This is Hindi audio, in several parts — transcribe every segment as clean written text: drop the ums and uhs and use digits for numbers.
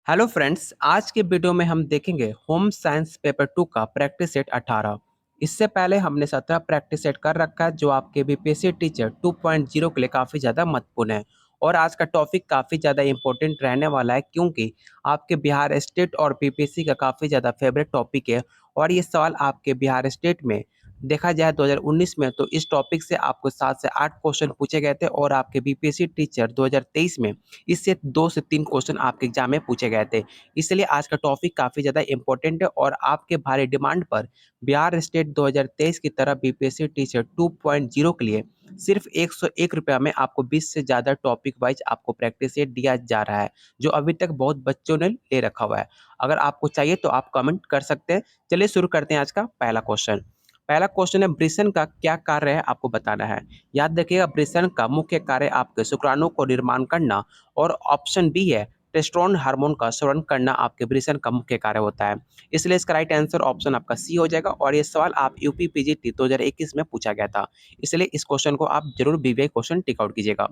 हेलो फ्रेंड्स, आज के वीडियो में हम देखेंगे होम साइंस पेपर 2 का प्रैक्टिस सेट 18। इससे पहले हमने 17 प्रैक्टिस सेट कर रखा है जो आपके बीपीएससी टीचर 2.0 के लिए काफ़ी ज़्यादा महत्वपूर्ण है। और आज का टॉपिक काफ़ी ज़्यादा इंपॉर्टेंट रहने वाला है क्योंकि आपके बिहार स्टेट और बीपीएससी का काफ़ी ज़्यादा फेवरेट टॉपिक है। और ये सवाल आपके बिहार स्टेट में देखा जाए 2019 में तो इस टॉपिक से आपको 7 से 8 क्वेश्चन पूछे गए थे और आपके बीपीएससी टीचर 2023 में इससे 2 से 3 क्वेश्चन आपके एग्जाम में पूछे गए थे। इसलिए आज का टॉपिक काफ़ी ज़्यादा इंपॉर्टेंट है और आपके भारी डिमांड पर बिहार स्टेट 2023 की तरह बीपीएससी टीचर 2.0 के लिए सिर्फ ₹101 में आपको 20 से ज़्यादा टॉपिक वाइज आपको प्रैक्टिस सेट दिया जा रहा है, जो अभी तक बहुत बच्चों ने ले रखा हुआ है। अगर आपको चाहिए तो आप कमेंट कर सकते हैं। चलिए शुरू करते हैं आज का पहला क्वेश्चन। पहला क्वेश्चन है, वृषण का क्या कार्य है आपको बताना है। याद रखिएगा, वृषण का मुख्य कार्य आपके शुक्राणु को निर्माण करना और ऑप्शन बी है टेस्टोस्टेरोन हार्मोन का स्रावन करना आपके वृषण का मुख्य कार्य होता है। इसलिए इसका राइट आंसर ऑप्शन आपका सी हो जाएगा और ये सवाल आप यूपी पीजीटी 2021 में पूछा गया था। इसलिए इस क्वेश्चन को आप जरूर बीवीआई क्वेश्चन टिक आउट कीजिएगा।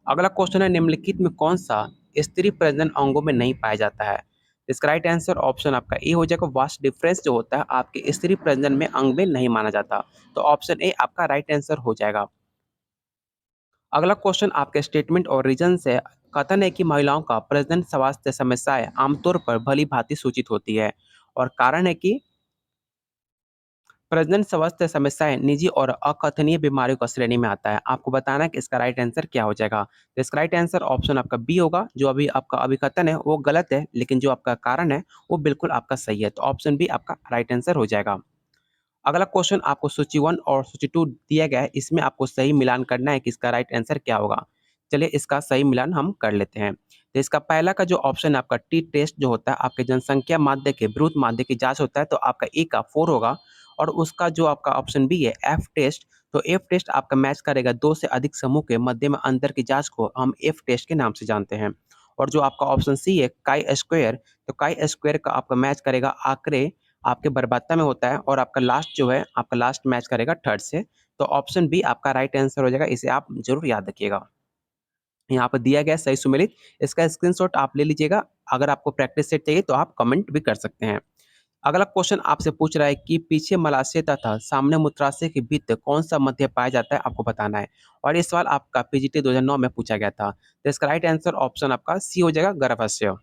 अगला क्वेश्चन है, निम्नलिखित में कौन सा स्त्री प्रजनन अंगों में नहीं पाया जाता है। इसका राइट आंसर ऑप्शन आपका ए हो जाएगा। वास्ट डिफरेंस जो होता है आपके स्त्री प्रजनन में अंग में नहीं माना जाता, तो ऑप्शन ए आपका राइट आंसर हो जाएगा। अगला क्वेश्चन आपके स्टेटमेंट और रीजन से कथन है कि महिलाओं का प्रजनन स्वास्थ्य समस्याएं आमतौर पर भली भांति सूचित होती है और कारण है कि प्रजनन स्वास्थ्य समस्याएं निजी और अकथनीय बीमारियों का श्रेणी में आता है। आपको बताना है कि इसका राइट आंसर क्या हो जाएगा। तो इसका राइट आंसर ऑप्शन आपका बी होगा। जो अभी आपका अभिकथन है वो गलत है, लेकिन जो आपका कारण है वो बिल्कुल आपका सही है, तो ऑप्शन बी आपका राइट आंसर हो जाएगा। अगला क्वेश्चन आपको सूची 1 और सूची 2 दिया गया है, इसमें आपको सही मिलान करना है कि इसका राइट आंसर क्या होगा। चलिए इसका सही मिलान हम कर लेते हैं। तो इसका पहला का जो ऑप्शन है आपका टी टेस्ट जो होता है आपके जनसंख्या माध्य के ब्रूट माध्य की जांच होता है, तो आपका ए का 4 होगा। और उसका जो आपका ऑप्शन बी है एफ टेस्ट, तो एफ टेस्ट आपका मैच करेगा 2 से अधिक समूह के मध्य में अंतर की जांच को हम एफ टेस्ट के नाम से जानते हैं। और जो आपका ऑप्शन सी है काई स्क्वायर, तो काई स्क्वायर का आपका मैच करेगा आंकड़े आपके बर्बादा में होता है और आपका लास्ट जो है आपका लास्ट मैच करेगा थर्ड से, तो ऑप्शन बी आपका राइट आंसर हो जाएगा। इसे आप जरूर याद रखिएगा। यहाँ पर दिया गया सही सुमेलित, इसका स्क्रीनशॉट आप ले लीजिएगा। अगर आपको प्रैक्टिस सेट चाहिए तो आप कमेंट भी कर सकते हैं। अगला क्वेश्चन आपसे पूछ रहा है कि पीछे मलाशय तथा सामने मूत्राशय के बीच कौन सा मध्य पाया जाता है, आपको बताना है। और ये सवाल आपका पीजीटी 2009 में पूछा गया था, तो इसका राइट आंसर ऑप्शन आपका सी हो जाएगा, गर्भाशय।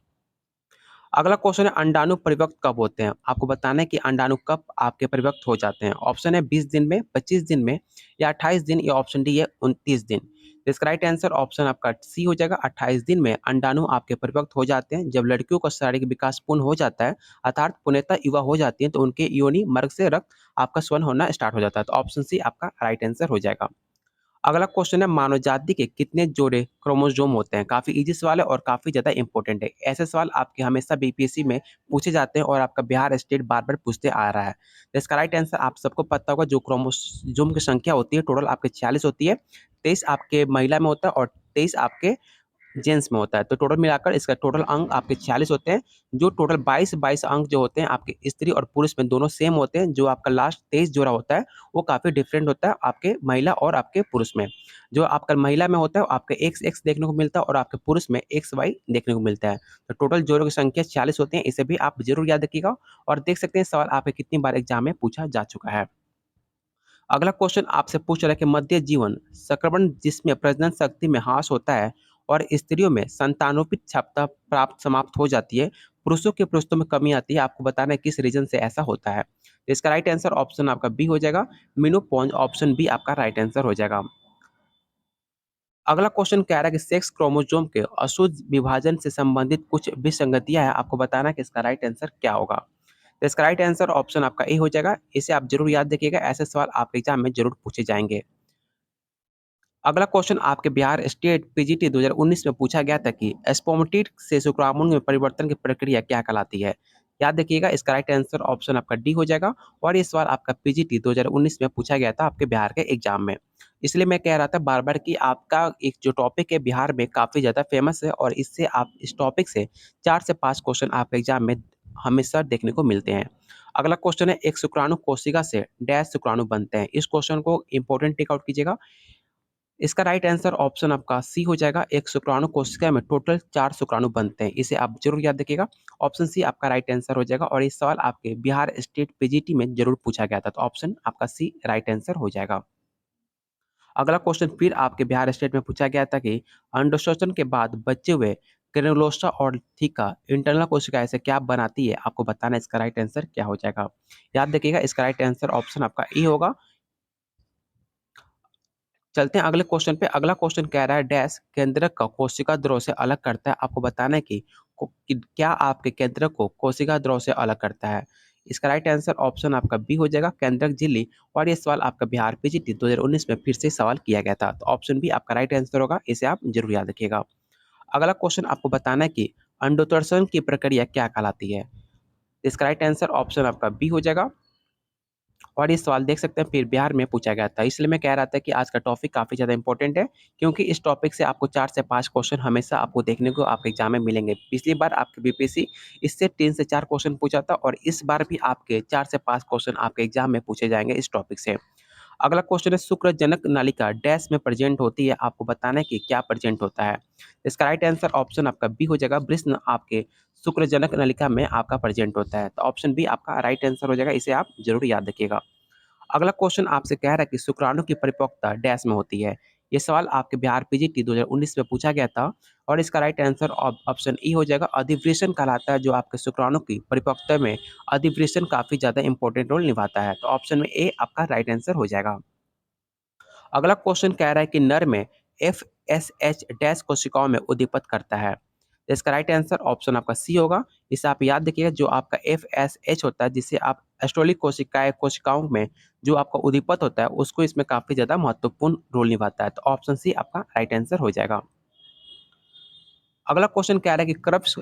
अगला क्वेश्चन है, अंडाणु परिपक्व कब होते हैं। आपको बताना है कि अंडाणु कब आपके परिपक्व हो जाते हैं। ऑप्शन है 20 दिन में, 25 दिन में या 28 दिन, या ऑप्शन डी है 29 दिन। तो इसका राइट आंसर ऑप्शन आपका सी हो जाएगा। 28 दिन में अंडाणु आपके परिपक्व हो जाते हैं। जब लड़कियों का शारीरिक विकास पूर्ण हो जाता है अर्थात पूर्णतः युवा हो जाती है, तो उनके योनि मार्ग से रक्त आपका स्वन होना स्टार्ट हो जाता है, तो ऑप्शन सी आपका राइट आंसर हो जाएगा। अगला क्वेश्चन है, मानव जाति के कितने जोड़े क्रोमोसोम होते हैं। काफी इजी सवाल है और काफी ज्यादा इंपॉर्टेंट है। ऐसे सवाल आपके हमेशा बीपीएससी में पूछे जाते हैं और आपका बिहार स्टेट बार बार पूछते आ रहा है। तो इसका राइट आंसर आप सबको पता होगा। जो क्रोमोसोम की संख्या होती है टोटल आपके 46 होती है। 23 आपके महिला में होता है और 23 आपके जेंट्स में होता है, तो टोटल मिलाकर इसका टोटल अंक आपके 46 होते हैं। जो टोटल 22 अंक जो होते हैं आपके स्त्री और पुरुष में दोनों सेम होते हैं। जो आपका लास्ट 23 जोड़ा होता है वो काफ़ी डिफरेंट होता है आपके महिला और आपके पुरुष में। जो आपका महिला में होता है वो आपके एक्स एक्स देखने को मिलता है और आपके पुरुष में एक्स वाई देखने को मिलता है। तो टोटल जोड़ों की संख्या 46 होते हैं, इसे भी आप जरूर याद रखिएगा। और देख सकते हैं सवाल आपके कितनी बार एग्जाम में पूछा जा चुका है। अगला क्वेश्चन आपसे पूछ रहा है कि मध्य जीवन संक्रमण जिसमें प्रजनन शक्ति में ह्रास होता है और स्त्रियों में संतानोपित क्षमता प्राप्त समाप्त हो जाती है, पुरुषों के पुरुषों में कमी आती है। आपको बताना है किस रीजन से ऐसा होता है। तो इसका राइट आंसर ऑप्शन आपका बी हो जाएगा, मेनोपॉज। ऑप्शन बी आपका राइट आंसर हो जाएगा। अगला क्वेश्चन कह रहा है कि सेक्स क्रोमोसोम के अशुद्ध विभाजन से संबंधित कुछ विसंगतियां हैं। आपको बताना है कि इसका राइट आंसर क्या होगा। तो इसका राइट आंसर ऑप्शन आपका ए हो जाएगा। इसे आप जरूर याद रखिएगा, ऐसे सवाल आपके एग्जाम में जरूर पूछे जाएंगे। अगला क्वेश्चन आपके बिहार स्टेट पीजीटी 2019 में पूछा गया था कि स्पर्मेटिड से शुक्राणु में परिवर्तन की प्रक्रिया क्या कहलाती है। याद रखिएगा, इसका राइट आंसर ऑप्शन आपका डी हो जाएगा। और ये सवाल आपका पीजीटी 2019 में पूछा गया था आपके बिहार के एग्जाम में। इसलिए मैं कह रहा था बार बार कि आपका एक जो टॉपिक है बिहार में काफ़ी ज़्यादा फेमस है और इससे आप इस टॉपिक से 4 से 5 क्वेश्चन आपके एग्जाम में हमेशा देखने को मिलते हैं। अगला क्वेश्चन है, एक शुक्राणु कोशिका से डैश शुक्राणु बनते हैं। इस क्वेश्चन को इंपॉर्टेंट टेक आउट कीजिएगा। इसका राइट आंसर ऑप्शन आपका सी हो जाएगा। एक शुक्राणु कोशिका में टोटल 4 शुक्राणु बनते हैं। इसे आप ज़रूर याद रखिएगा। ऑप्शन सी आपका राइट आंसर हो जाएगा और ये सवाल आपके बिहार स्टेट पीजीटी में ज़रूर पूछा गया था। तो ऑप्शन आपका सी राइट आंसर हो जाएगा। अगला क्वेश्चन फिर आपके बिहार स्टेट में पूछा गया था कि अंडोत्सर्जन के बाद बचे हुए ग्रेनुलोसा और थीका इंटरनल कोशिकाएं से क्या बनाती है? आपको बताना है इसका राइट आंसर क्या हो जाएगा। याद रखिएगा इसका राइट आंसर ऑप्शन आपका ए होगा। चलते हैं अगले क्वेश्चन पे। अगला क्वेश्चन कह रहा है डैश केंद्रक को कोशिका द्रव से अलग करता है। आपको बताना है कि क्या आपके केंद्रक को कोशिका द्रव से अलग करता है। इसका राइट आंसर ऑप्शन आपका बी हो जाएगा, केंद्रक झिल्ली। और ये सवाल आपका बिहार पीजीटी 2019 में फिर से सवाल किया गया था। तो ऑप्शन बी आपका राइट आंसर होगा, इसे आप जरूर याद रखिएगा। अगला क्वेश्चन आपको बताना है कि अंडोत्सर्जन की प्रक्रिया क्या कहलाती है। इसका राइट आंसर ऑप्शन आपका बी हो जाएगा। और ये सवाल देख सकते हैं फिर बिहार में पूछा गया था। इसलिए मैं कह रहा था कि आज का टॉपिक काफ़ी ज़्यादा इंपॉर्टेंट है, क्योंकि इस टॉपिक से आपको 4 से 5 क्वेश्चन हमेशा आपको देखने को आपके एग्जाम में मिलेंगे। पिछली बार आपके बीपीएससी इससे 3 से 4 क्वेश्चन पूछा था और इस बार भी आपके 4 से 5 क्वेश्चन आपके एग्जाम में पूछे जाएंगे इस टॉपिक से। अगला क्वेश्चन है शुक्रजनक नालिका डैश में प्रेजेंट होती है। आपको बताना है कि क्या प्रेजेंट होता है। इसका राइट आंसर ऑप्शन आपका बी हो जाएगा, वृष्ण आपके शुक्रजनक नलिका में आपका प्रेजेंट होता है। तो ऑप्शन बी आपका राइट आंसर हो जाएगा, इसे आप जरूर याद रखिएगा। अगला क्वेश्चन आपसे कह रहा है कि शुक्राणु की परिपक्वता डैश में होती है। ये सवाल आपके बिहार पीजीटी 2019 में पूछा गया था और इसका राइट आंसर ऑप्शन ई हो जाएगा, अधिवृषण कहलाता है। जो आपके शुक्राणु की परिपक्वता में अधिवृषण काफी ज्यादा इंपॉर्टेंट रोल निभाता है। तो ऑप्शन में ए आपका राइट आंसर हो जाएगा। अगला क्वेश्चन कह रहा है कि नर में एफएसएच डैश कोशिकाओं में उद्दीपित करता है। तो इसका राइट आंसर ऑप्शन आपका सी होगा। इसे आप याद रखिएगा, जो आपका एफएसएच होता है जिसे आप एस्ट्रोलिक कोशिकाओं में जो आपका उद्दीपित होता है उसको इसमें काफी ज्यादा महत्वपूर्ण रोल निभाता है। तो ऑप्शन सी आपका राइट आंसर हो जाएगा। अगला क्वेश्चन कह रहा है कि क्रप्स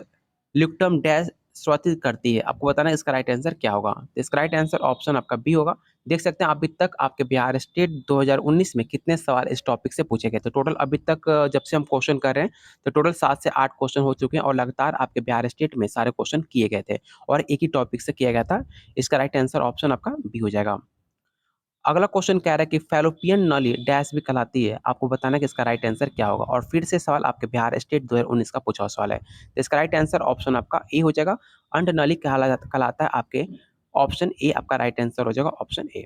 ल्यूक्टम डैश स्वातित करती है। आपको बताना है इसका राइट आंसर क्या होगा। तो इसका राइट आंसर ऑप्शन आपका बी होगा। देख सकते हैं अभी तक आपके बिहार स्टेट 2019 में कितने सवाल इस टॉपिक से पूछे गए थे। टोटल अभी तक जब से हम क्वेश्चन कर रहे हैं तो टोटल 7 से 8 क्वेश्चन हो चुके हैं और लगातार आपके बिहार स्टेट में सारे क्वेश्चन किए गए थे और एक ही टॉपिक से किया गया था। इसका राइट आंसर ऑप्शन आपका बी हो जाएगा। अगला क्वेश्चन कह रहा है कि फैलोपियन नली डैश भी कहलाती है। आपको बताना है कि इसका राइट आंसर क्या होगा और फिर से सवाल आपके बिहार स्टेट 2019 का पूछा हुआ सवाल है। तो इसका राइट आंसर ऑप्शन आपका ए हो जाएगा, अंड नली कहलाता है आपके। ऑप्शन ए आपका राइट आंसर हो जाएगा, ऑप्शन ए।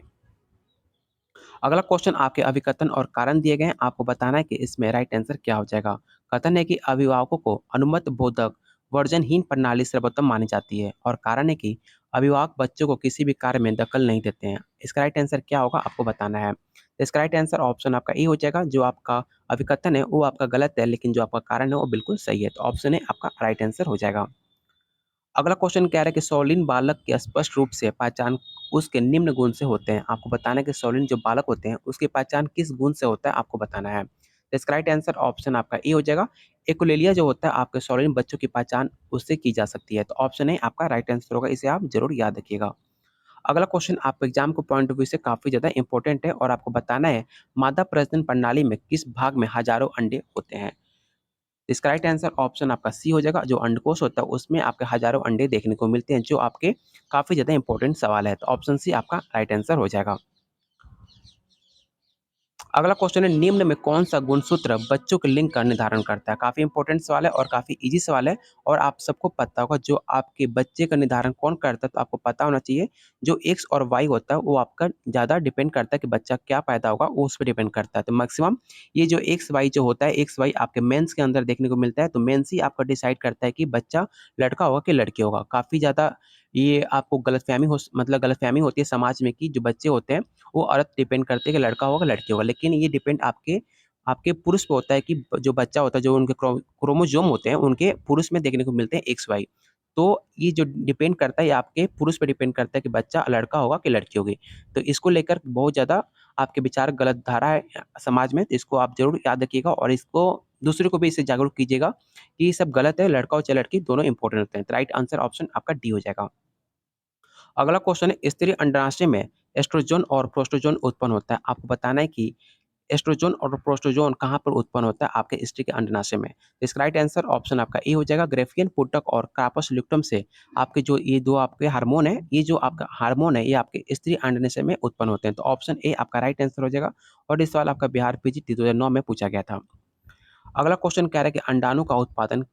अगला क्वेश्चन आपके अभिकथन और कारण दिए गए हैं। आपको बताना है कि इसमें राइट आंसर क्या हो जाएगा। कथन है कि अभिभावकों को अनुमत बोधक वर्जनहीन प्रणाली सर्वोत्तम मानी जाती है और कारण है कि अभिभावक बच्चों को किसी भी कार्य में दखल नहीं देते हैं। इसका राइट आंसर क्या होगा आपको बताना है। तो इसका राइट आंसर ऑप्शन आपका ए हो जाएगा। जो आपका अभिकथन है वो आपका गलत है, लेकिन जो आपका कारण है वो बिल्कुल सही है। तो ऑप्शन ए आपका राइट आंसर हो जाएगा। अगला क्वेश्चन कह रहा है कि सौलीन बालक की स्पष्ट रूप से पहचान उसके निम्न गुण से होते हैं। आपको बताना है कि सौलीन जो बालक होते हैं उसकी पहचान किस गुण से होता है, आपको बताना है। तो इसका राइट आंसर ऑप्शन आपका ए हो जाएगा। एकुलेलिया जो होता है आपके सौलीन बच्चों की पहचान उससे की जा सकती है। तो ऑप्शन ए आपका राइट आंसर होगा, इसे आप जरूर याद रखिएगा। अगला क्वेश्चन आपके एग्जाम को पॉइंट ऑफ व्यू से काफी ज्यादा इंपॉर्टेंट है और आपको बताना है मादा प्रजनन प्रणाली में किस भाग में हजारों अंडे होते हैं। इसका राइट आंसर ऑप्शन आपका सी हो जाएगा। जो अंडकोश होता है उसमें आपके हजारों अंडे देखने को मिलते हैं, जो आपके काफी ज्यादा इंपॉर्टेंट सवाल है। तो ऑप्शन सी आपका राइट आंसर हो जाएगा। अगला क्वेश्चन है निम्न में कौन सा गुणसूत्र बच्चों के लिंग का निर्धारण करता है। काफी इंपॉर्टेंट सवाल है और काफी इजी सवाल है और आप सबको पता होगा जो आपके बच्चे का निर्धारण कौन करता है। तो आपको पता होना चाहिए जो एक्स और वाई होता है वो आपका ज्यादा डिपेंड करता है कि बच्चा क्या पैदा होगा, वो उस पर डिपेंड करता है। तो मैक्सिमम ये जो एक्स वाई जो होता है, एक्स वाई आपके मेंस के अंदर देखने को मिलता है। तो मेंस ही आपका डिसाइड करता है कि बच्चा लड़का होगा कि लड़की होगा। काफी ज्यादा ये आपको गलतफहमी हो मतलब गलतफहमी होती है समाज में कि जो बच्चे होते हैं वो औरत डिपेंड करते हैं कि लड़का होगा लड़की होगा, लेकिन ये डिपेंड आपके आपके पुरुष पे होता है कि जो बच्चा होता है, जो उनके क्रोमोजोम होते हैं उनके पुरुष में देखने को मिलते हैं एक्स वाई। तो ये जो डिपेंड करता है ये आपके पुरुष पे डिपेंड करता है कि बच्चा लड़का होगा कि लड़की होगी। तो इसको लेकर बहुत ज़्यादा आपके विचार गलत धारा है समाज में, तो इसको आप जरूर याद रखिएगा और इसको दूसरे को भी इससे जागरूक कीजिएगा कि ये सब गलत है, लड़का हो चाहे लड़की दोनों इंपॉर्टेंट होते हैं। तो राइट आंसर ऑप्शन आपका डी हो जाएगा। अगला क्वेश्चन है स्त्री अंडाशय में एस्ट्रोजन और प्रोस्टोजन उत्पन्न होता है। आपको बताना है कि एस्ट्रोजन और प्रोस्टोजोन कहाँ पर उत्पन्न होता है? आपके स्त्री के अंडाशय में। तो इसका राइट आंसर ऑप्शन आपका ए हो जाएगा। ग्राफियन, पुटक और कार्पस ल्यूक्टम से आपके जो ये 2 आपके हार्मोन हैं, ये जो आपका हार्मोन है, ये आपके स्त्री अंडाशय में उत्पन्न होते हैं। तो ऑप्शन ए आपका राइट आंसर हो जाएगा और ये सवाल आपका बिहार पीजीटी 2009 में पूछा गया था। अगला क्वेश्चन कह रहा है कि अंडाणु का उत्पादन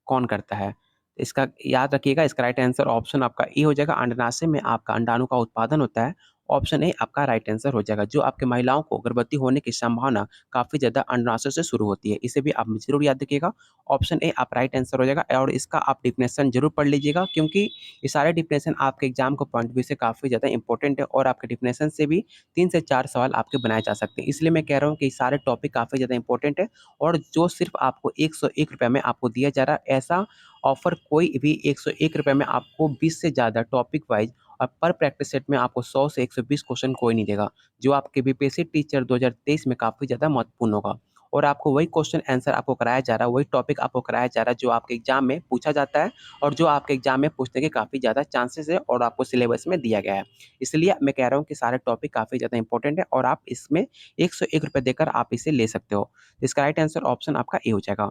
कौन करता है? इसका याद रखिएगा, इसका राइट आंसर ऑप्शन आपका ए हो जाएगा। अंडाशय में आपका अंडाणु का उत्पादन होता है। ऑप्शन ए आपका राइट आंसर हो जाएगा। जो आपकी महिलाओं को गर्भवती होने की संभावना काफ़ी ज़्यादा अंडाशय से शुरू होती है। इसे भी आप ज़रूर याद रखिएगा। ऑप्शन ए आप राइट आंसर हो जाएगा और इसका आप डेफिनेशन ज़रूर पढ़ लीजिएगा, क्योंकि ये सारे डेफिनेशन आपके एग्जाम के पॉइंट ऑफ व्यू से काफ़ी ज़्यादा इंपॉर्टेंट है और आपके डेफिनेशन से भी 3 से 4 सवाल आपके बनाए जा सकते हैं। इसलिए मैं कह रहा हूँ कि ये सारे टॉपिक काफ़ी ज़्यादा इंपॉर्टेंट है और जो सिर्फ आपको ₹101 में आपको दिया जा रहा है, ऐसा ऑफर कोई भी ₹101 में आपको 20 से ज़्यादा टॉपिक वाइज और पर प्रैक्टिस सेट में आपको 100 से 120 क्वेश्चन कोई नहीं देगा, जो आपके बीपीएससी टीचर 2023 में काफ़ी ज़्यादा महत्वपूर्ण होगा। और आपको वही क्वेश्चन आंसर आपको कराया जा रहा है, वही टॉपिक आपको कराया जा रहा है जो आपके एग्जाम में पूछा जाता है और जो आपके एग्जाम में पूछने के काफ़ी ज़्यादा चांसेस है और आपको सिलेबस में दिया गया है। इसलिए मैं कह रहा हूँ कि सारे टॉपिक काफ़ी ज़्यादा इंपॉर्टेंट है और आप इसमें ₹101 देकर आप इसे ले सकते हो। इसका राइट आंसर ऑप्शन आपका ए हो जाएगा।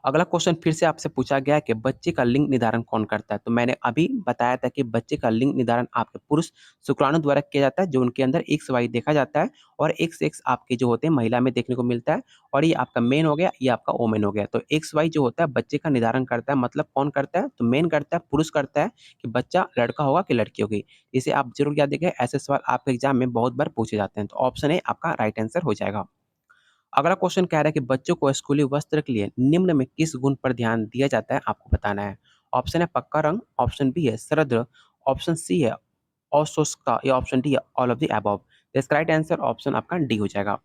अगला क्वेश्चन फिर से आपसे पूछा गया है कि बच्चे का लिंग निर्धारण कौन करता है? तो मैंने अभी बताया था कि बच्चे का लिंग निर्धारण आपके पुरुष शुक्राणु द्वारा किया जाता है, जो उनके अंदर XY देखा जाता है और XX आपके जो होते हैं महिला में देखने को मिलता है और ये आपका मेन हो गया, ये आपका वोमेन हो गया। तो XY जो होता है बच्चे का निर्धारण करता है, मतलब कौन करता है? तो मेन करता है, पुरुष करता है कि बच्चा लड़का होगा कि लड़की होगी। इसे आप ज़रूर याद रखिए, ऐसे सवाल आपके एग्जाम में बहुत बार पूछे जाते हैं। तो ऑप्शन ए आपका राइट आंसर हो जाएगा। अगला क्वेश्चन कह रहा है कि बच्चों को स्कूली वस्त्र के लिए निम्न में किस गुण पर ध्यान दिया जाता है, आपको बताना है। ऑप्शन है पक्का रंग, ऑप्शन बी है सरद रंग, ऑप्शन सी है अस्वस्थता या ऑप्शन डी है ऑल ऑफ द अबव। इसका राइट आंसर ऑप्शन आपका डी हो जाएगा।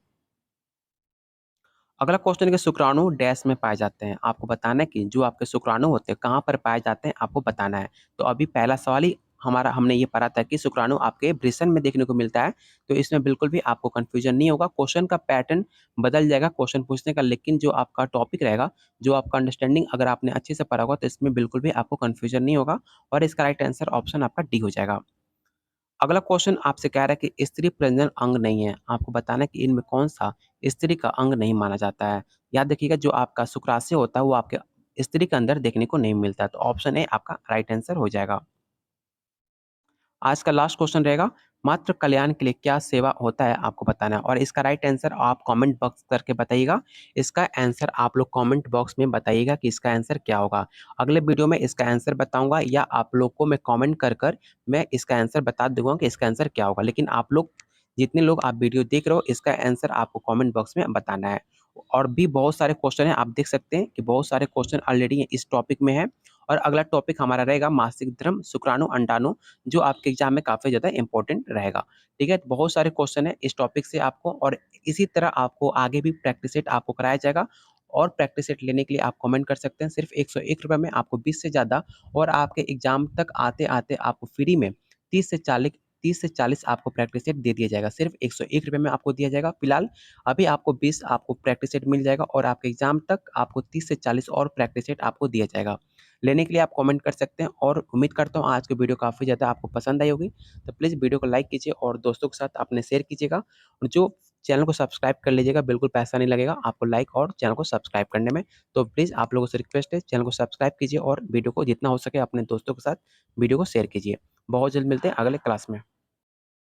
अगला क्वेश्चन है कि शुक्राणु डैश में पाए जाते हैं। आपको बताना है कि जो आपके शुक्राणु होते हैं कहाँ पर पाए जाते हैं, आपको बताना है। तो अभी पहला सवाल ही हमने ये पढ़ा था कि शुक्राणु आपके वृषण में देखने को मिलता है। तो इसमें बिल्कुल भी आपको कन्फ्यूजन नहीं होगा। क्वेश्चन का पैटर्न बदल जाएगा क्वेश्चन पूछने का, लेकिन जो आपका टॉपिक रहेगा, जो आपका अंडरस्टैंडिंग अगर आपने अच्छे से पढ़ा होगा तो इसमें बिल्कुल भी आपको कन्फ्यूजन नहीं होगा और इसका राइट आंसर ऑप्शन आपका डी हो जाएगा। अगला क्वेश्चन आपसे कह रहा है कि स्त्री प्रजनन अंग नहीं है। आपको बताना है कि इनमें कौन-सा स्त्री का अंग नहीं माना जाता है। याद रखिएगा, जो आपका शुक्राशय होता है वो आपके स्त्री के अंदर देखने को नहीं मिलता है। तो ऑप्शन ए आपका राइट आंसर हो जाएगा। आज का लास्ट क्वेश्चन रहेगा, मातृ कल्याण के लिए क्या सेवा होता है, आपको बताना है और इसका राइट आंसर आप कमेंट बॉक्स करके बताइएगा। इसका आंसर आप लोग कमेंट बॉक्स में बताइएगा कि इसका आंसर क्या होगा। अगले वीडियो में इसका आंसर बताऊँगा या आप लोग को मैं कमेंट कर कर मैं इसका आंसर बता दूँगा कि इसका आंसर क्या होगा। लेकिन आप लोग जितने लोग आप वीडियो देख रहे हो, इसका आंसर आपको कमेंट बॉक्स में बताना है। और भी बहुत सारे क्वेश्चन हैं, आप देख सकते हैं कि बहुत सारे क्वेश्चन ऑलरेडी इस टॉपिक में है और अगला टॉपिक हमारा रहेगा मासिक धर्म, शुक्राणु, अंडाणु, जो आपके एग्जाम में काफ़ी ज़्यादा इंपॉर्टेंट रहेगा। ठीक है? तो बहुत सारे क्वेश्चन हैं इस टॉपिक से आपको और इसी तरह आपको आगे भी प्रैक्टिस सेट आपको कराया जाएगा और प्रैक्टिस सेट लेने के लिए आप कमेंट कर सकते हैं। सिर्फ़ ₹101 में आपको 20 से ज़्यादा और आपके एग्जाम तक आते-आते आपको फ्री में 30 से 40 आपको प्रैक्टिस सेट दे दिया जाएगा। सिर्फ़ ₹101 में आपको दिया जाएगा। फिलहाल अभी आपको 20 आपको प्रैक्टिस सेट मिल जाएगा और आपके एग्जाम तक आपको 30 से 40 और प्रैक्टिस सेट आपको दिया जाएगा। लेने के लिए आप कमेंट कर सकते हैं और उम्मीद करता हूँ आज की वीडियो काफ़ी ज़्यादा आपको पसंद आई होगी। तो प्लीज़ वीडियो को लाइक कीजिए और दोस्तों के साथ अपने शेयर कीजिएगा और जो चैनल को सब्सक्राइब कर लीजिएगा, बिल्कुल पैसा नहीं लगेगा आपको लाइक और चैनल को सब्सक्राइब करने में। तो प्लीज़ आप लोगों से रिक्वेस्ट है, चैनल को सब्सक्राइब कीजिए और वीडियो को जितना हो सके अपने दोस्तों के साथ वीडियो को शेयर कीजिए। बहुत जल्द मिलते हैं अगले क्लास में।